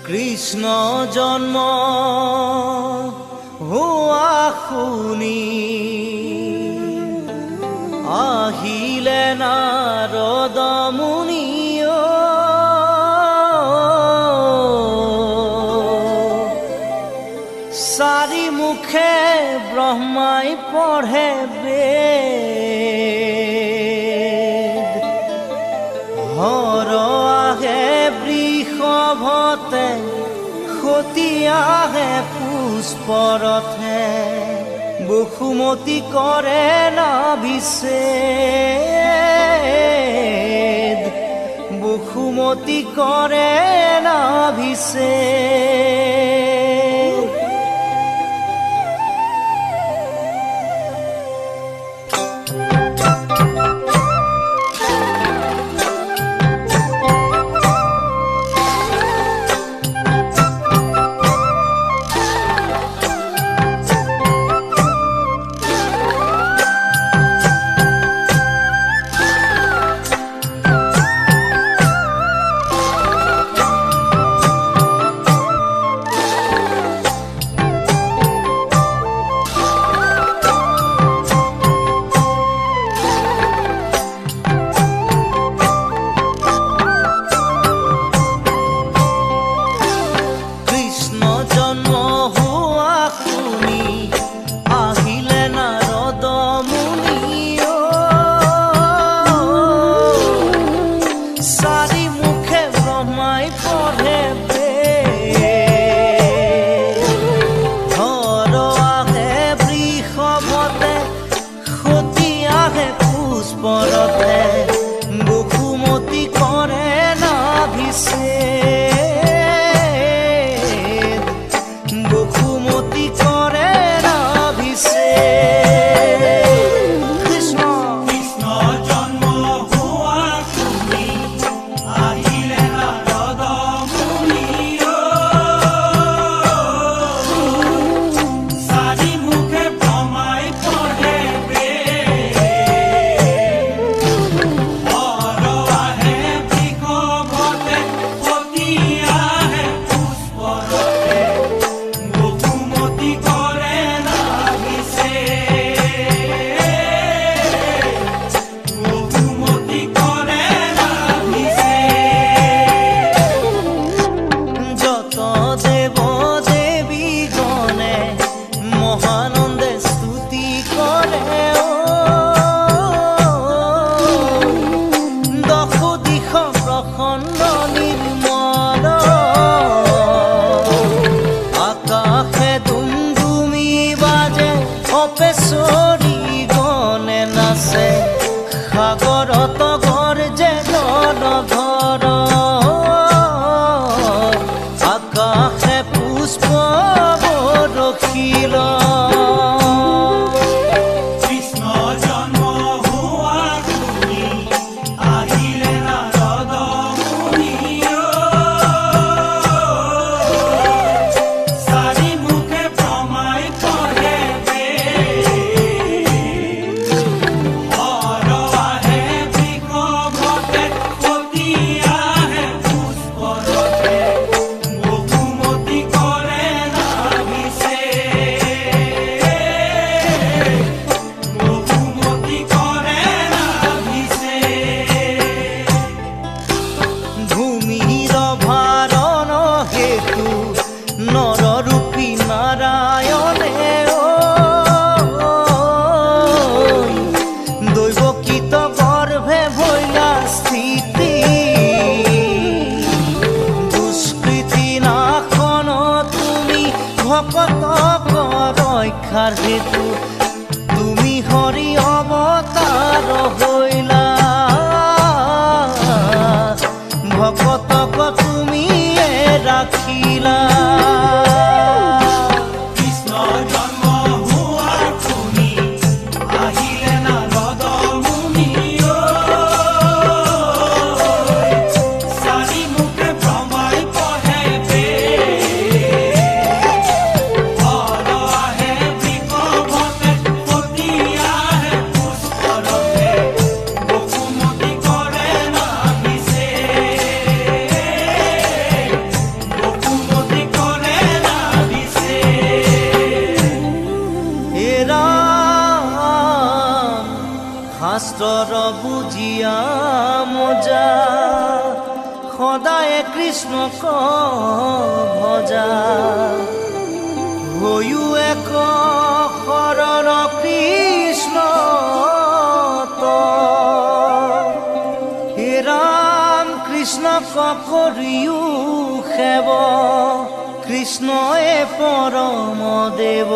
কৃষ্ণ জন্ম হোৱা শুনি আহিলে নাৰদ মুনিও চাৰি মুখে ব্ৰহ্মাই পঢ়ে বেদ হৰ আহে বৃষভতে সতী আহে পুষ্পৰথে বসুমতী কৰে নাভিষেদ বসুমতী কৰে নাভিষেদ বসুমতী কৰে নাভিষেদ বসুমতী কৰে নাভিষেদ কৃষ্ণ কৃষ্ণ জন্ম হোৱা শুনি আহিলে নাৰদ মুনিও চাৰি মুখে ব্ৰহ্মাই পঢ়ে বেদ হৰ আহে বৃষভতে সতী আহে পুষ্পৰথে বসুমতী কৰে নাভিষেদ বসুমতী কৰে নাভিষেদ যত দেৱ দেৱী গণে মহানন্দে স্তুতি কৰে দশ দিশ প্ৰসন্ন নিৰ্মল আকাশে দুমদুমি বাজে অপেশ্বৰী গণে নাচে সাগৰত গৰ্জে জলধৰ আকাশে পুষ্প বৰষিল কৃষ্ণ জন্ম হোৱা শুনি আহিলে নাৰদ মুনিও চাৰি মুখে ব্ৰহ্মাই পঢ়ে বেদ হৰ আহে বৃষভতে সতী আহে পুষ্পৰথে বসুমতী কৰে নাভিষেদ বসুমতী কৰে নাভিষেদ ভূমিৰ ভাৰণ হেতু নৰৰূপী নাৰায়ণে দৈৱকীত গৰ্ভে ভৈলা স্থিতি দুষ্কৃতি নাশন তুমি ভকতক ৰক্ষাৰ হেতু তুমি হৰি অৱতাৰ হৈলা ভকতক তুমিয়ে ৰাখিলা কৃষ্ণ শাস্ত্ৰৰ বুজিয়া মজা সদায় কৃষ্ণক ভজা হৈও এক শৰণ কৃষ্ণ হে ৰাম কৃষ্ণক কৰিও সেৱ কৃষ্ণয়ে পৰম দেৱ